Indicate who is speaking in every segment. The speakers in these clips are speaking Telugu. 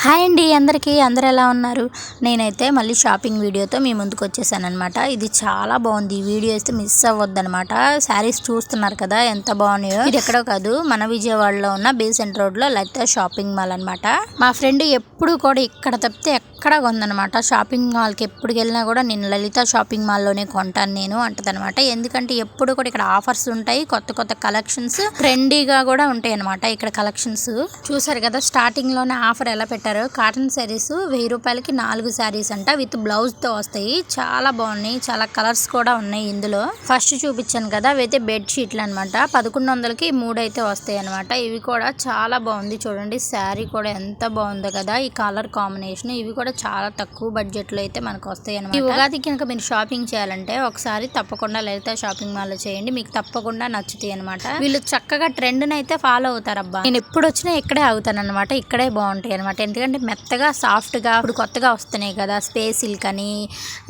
Speaker 1: హాయ్ అండి అందరికీ అందరు ఎలా ఉన్నారు? నేనైతే మళ్ళీ షాపింగ్ వీడియోతో మీ ముందుకు వచ్చేసానమాట. ఇది చాలా బాగుంది. ఈ వీడియో అయితే మిస్ అవ్వద్దనమాట. శారీస్ చూస్తున్నారు కదా ఎంత బాగున్నాయో. ఇది ఎక్కడో కాదు, మన విజయవాడలో ఉన్న బేసెంట్ రోడ్లో లలిత షాపింగ్ మాల్ అనమాట. మా ఫ్రెండ్ ఎప్పుడు కూడా ఇక్కడ తప్పితే ఎక్కడ కొందనమాట. షాపింగ్ మాల్కి ఎప్పుడు వెళ్ళినా కూడా నేను లలిత షాపింగ్ మాల్లోనే కొంటాను నేను అంటదనమాట. ఎందుకంటే ఎప్పుడు కూడా ఇక్కడ ఆఫర్స్ ఉంటాయి, కొత్త కొత్త కలెక్షన్స్ ట్రెండీగా కూడా ఉంటాయి అనమాట. ఇక్కడ కలెక్షన్స్ చూసారు కదా, స్టార్టింగ్ లోనే ఆఫర్ ఎలా పెట్టారు. కాటన్ శారీస్ 1000 రూపాయలకి 4 శారీస్ అంట, విత్ బ్లౌజ్ తో వస్తాయి. చాలా బాగున్నాయి, చాలా కలర్స్ కూడా ఉన్నాయి ఇందులో. ఫస్ట్ చూపించాను కదా, అవైతే బెడ్ షీట్లు అనమాట. 1100కి 3 అయితే వస్తాయి అనమాట. ఇవి కూడా చాలా బాగుంది చూడండి. శారీ కూడా ఎంత బాగుందో కదా, ఈ కలర్ కాంబినేషన్. ఇవి కూడా చాలా తక్కువ బడ్జెట్ లో అయితే మనకు వస్తాయి అనమాట. ఈ ఉగాదికి కనుక మీరు షాపింగ్ చేయాలంటే ఒకసారి తప్పకుండా లలిత షాపింగ్ మాల్ లో చేయండి, మీకు తప్పకుండా నచ్చుతాయి అనమాట. వీళ్ళు చక్కగా ట్రెండ్ అయితే ఫాలో అవుతారు. అబ్బా, నేను ఎప్పుడు వచ్చినా ఇక్కడే అవుతాను అనమాట. ఇక్కడే బాగుంటాయి అనమాట. ఎందుకంటే మెత్తగా సాఫ్ట్ గా ఇప్పుడు కొత్తగా వస్తున్నాయి కదా, స్పేస్ సిల్క్ అని,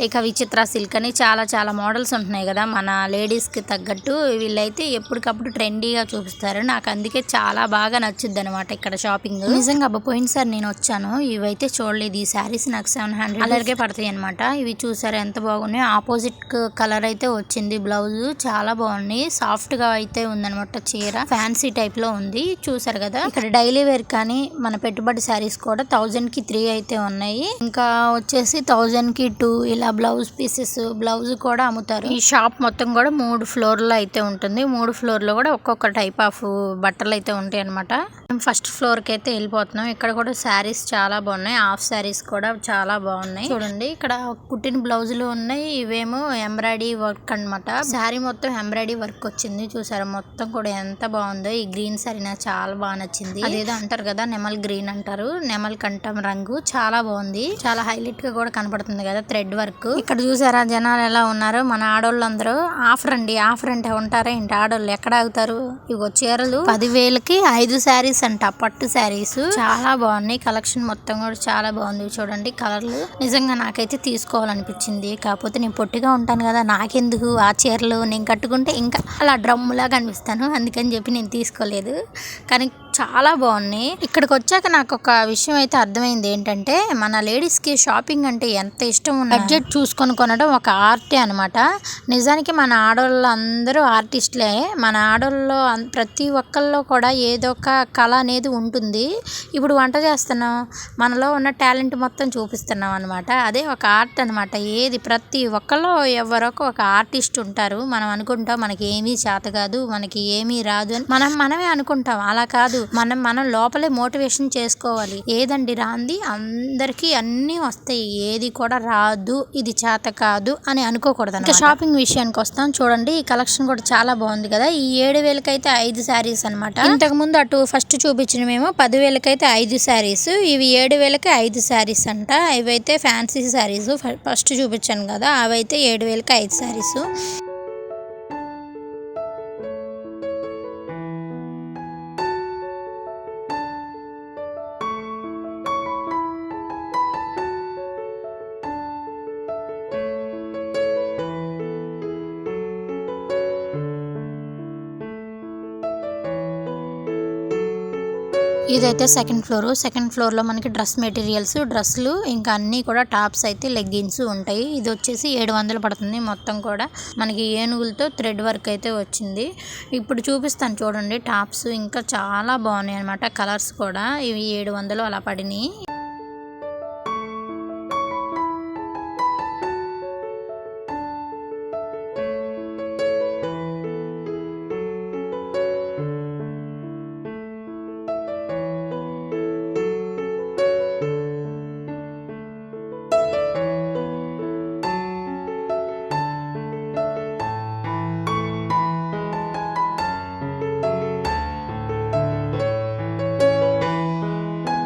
Speaker 1: ఇక విచిత్ర సిల్క్ అని చాలా చాలా మోడల్స్ ఉంటున్నాయి కదా మన లేడీస్ కి తగ్గట్టు. వీళ్ళైతే ఎప్పటికప్పుడు ట్రెండీగా చూపిస్తారు. నాకు అందుకే చాలా బాగా నచ్చుద్ది అనమాట ఇక్కడ షాపింగ్. నిజంగా అబ్బా, పోయినసారి నేను వచ్చాను, ఇవైతే చూడలేదు. ఈ శారీస్ నాకు 700 అలాగే పడతాయి అనమాట. ఇవి చూసారు ఎంత బాగున్నాయి. ఆపోజిట్ కలర్ అయితే వచ్చింది బ్లౌజ్. చాలా బాగున్నాయి, సాఫ్ట్ గా అయితే ఉందనమాట. చీర ఫ్యాన్సీ టైప్ లో ఉంది. చూసారు కదా, ఇక్కడ డైలీ వేర్ కానీ మన పెట్టుబడి శారీస్ కూడా 1000కి 3 అయితే ఉన్నాయి. ఇంకా వచ్చేసి 1000కి 2 ఇలా బ్లౌజ్ పీసెస్, బ్లౌజ్ కూడా అమ్ముతారు. ఈ షాప్ మొత్తం కూడా 3 ఫ్లోర్లో అయితే ఉంటుంది. 3 ఫ్లోర్లో కూడా ఒక్కొక్క టైప్ ఆఫ్ బట్టలు అయితే ఉంటాయి అనమాట. ఫస్ట్ ఫ్లోర్ కి అయితే వెళ్ళిపోతున్నాం. ఇక్కడ కూడా శారీస్ చాలా బాగున్నాయి. హాఫ్ శారీస్ కూడా చాలా బాగున్నాయి చూడండి. ఇక్కడ కుట్టిన బ్లౌజులు ఉన్నాయి. ఇవేమో ఎంబ్రాయిడరీ వర్క్ అనమాట. శారీ మొత్తం ఎంబ్రాయిడరీ వర్క్ వచ్చింది. చూసారా మొత్తం కూడా ఎంత బాగుందో. ఈ గ్రీన్ శారీ నాకు చాలా బాగా నచ్చింది. అదేదో అంటారు కదా, నెమల్ గ్రీన్ అంటారు, నెమల్ కంఠం రంగు. చాలా బాగుంది, చాలా హైలైట్ గా కూడా కనపడుతుంది కదా థ్రెడ్ వర్క్. ఇక్కడ చూసారా జనాలు ఎలా ఉన్నారు. మన ఆడోళ్ళందరూ ఆఫర్ అండి, ఆఫర్ అంటే ఉంటారా ఏంటి, ఆడోళ్ళు ఎక్కడ ఆగుతారు. ఇవి చీరలు 10,000కి 5 శారీస్ అంట, పట్టు శారీస్. చాలా బాగున్నాయి. కలెక్షన్ మొత్తం కూడా చాలా బాగుంది చూడండి. కలర్లు నిజంగా నాకైతే తీసుకోవాలనిపించింది. కాకపోతే నేను పొట్టిగా ఉంటాను కదా, నాకెందుకు ఆ చీరలు, నేను కట్టుకుంటే ఇంకా అలా డ్రమ్ములా కనిపిస్తాను, అందుకని చెప్పి నేను తీసుకోలేదు. కానీ చాలా బాగున్నాయి. ఇక్కడికి వచ్చాక నాకు ఒక విషయం అయితే అర్థమైంది. ఏంటంటే మన లేడీస్ కి షాపింగ్ అంటే ఎంత ఇష్టం ఉన్న బడ్జెట్ చూసుకొని కొనడం ఒక ఆర్టే అనమాట. నిజానికి మన ఆడవాళ్ళు అందరూ ఆర్టిస్టులే. మన ఆడవాళ్ళు ప్రతి ఒక్కళ్ళలో కూడా ఏదో ఒక కళ అనేది ఉంటుంది. ఇప్పుడు వంట చేస్తున్నాం, మనలో ఉన్న టాలెంట్ మొత్తం చూపిస్తున్నాం అనమాట. అదే ఒక ఆర్ట్ అనమాట. ఏది ప్రతి ఒక్కళ్ళు ఎవరొక ఒక ఆర్టిస్ట్ ఉంటారు. మనం అనుకుంటాం మనకి ఏమీ చేత కాదు, మనకి ఏమీ రాదు అని మనమే అనుకుంటాం. అలా కాదు, మనం లోపలే మోటివేషన్ చేసుకోవాలి. ఏదండి రాంది, అందరికి అన్ని వస్తాయి, ఏది కూడా రాదు, ఇది చేత కాదు అని అనుకోకూడదు. ఇంకా షాపింగ్ విషయానికి వస్తాం చూడండి. ఈ కలెక్షన్ కూడా చాలా బాగుంది కదా. ఈ 7,000కి అయితే 5 శారీస్ అనమాట. ఇంతకు ముందు అటు ఫస్ట్ చూపించినవేమో 10,000కి అయితే 5 శారీస్, ఇవి 7,000కి 5 శారీస్ అంట. ఇవైతే ఫ్యాన్సీ శారీస్. ఫస్ట్ చూపించాను కదా, అవైతే 7,000కి 5 శారీస్. ఇదైతే సెకండ్ ఫ్లోర్ లో మనకి డ్రెస్ మెటీరియల్స్, డ్రెస్సులు, ఇంకా అన్ని కూడా టాప్స్ అయితే లెగ్గిన్స్ ఉంటాయి. ఇది వచ్చేసి 700 పడుతుంది. మొత్తం కూడా మనకి ఏనుగులతో థ్రెడ్ వర్క్ అయితే వచ్చింది. ఇప్పుడు చూపిస్తాను చూడండి టాప్స్. ఇంకా చాలా బాగున్నాయి అనమాట. కలర్స్ కూడా ఇవి 700 అలా పడినాయి.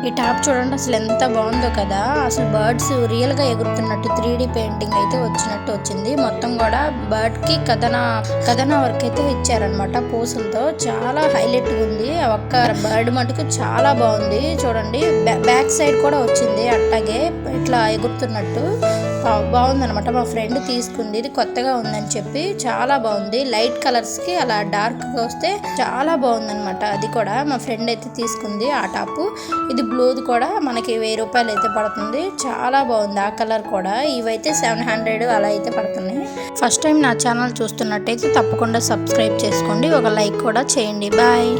Speaker 1: ఈ టాప్ చూడండి అసలు ఎంత బాగుందో కదా. అసలు బర్డ్స్ రియల్ గా ఎగురుతున్నట్టు 3D పెయింటింగ్ అయితే వచ్చినట్టు వచ్చింది. మొత్తం కూడా బర్డ్ కి కథన వర్క్ అయితే ఇచ్చారనమాట పూసలతో. చాలా హైలైట్ గా ఉంది. ఒక్క బర్డ్ మటుకు చాలా బాగుంది చూడండి. బ్యాక్ సైడ్ కూడా వచ్చింది అట్లాగే ఇట్లా ఎగురుతున్నట్టు. బాగుందనమాట. మా ఫ్రెండ్ తీసుకుంది, ఇది కొత్తగా ఉందని చెప్పి. చాలా బాగుంది. లైట్ కలర్స్కి అలా డార్క్గా వస్తే చాలా బాగుందనమాట. అది కూడా మా ఫ్రెండ్ అయితే తీసుకుంది ఆ టాపు. ఇది బ్లూది కూడా మనకి 1000 రూపాయలు అయితే పడుతుంది. చాలా బాగుంది ఆ కలర్ కూడా. ఇవైతే 700 అలా అయితే పడుతున్నాయి. ఫస్ట్ టైం నా ఛానల్ చూస్తున్నట్టయితే తప్పకుండా సబ్స్క్రైబ్ చేసుకోండి, ఒక లైక్ కూడా చేయండి. బాయ్.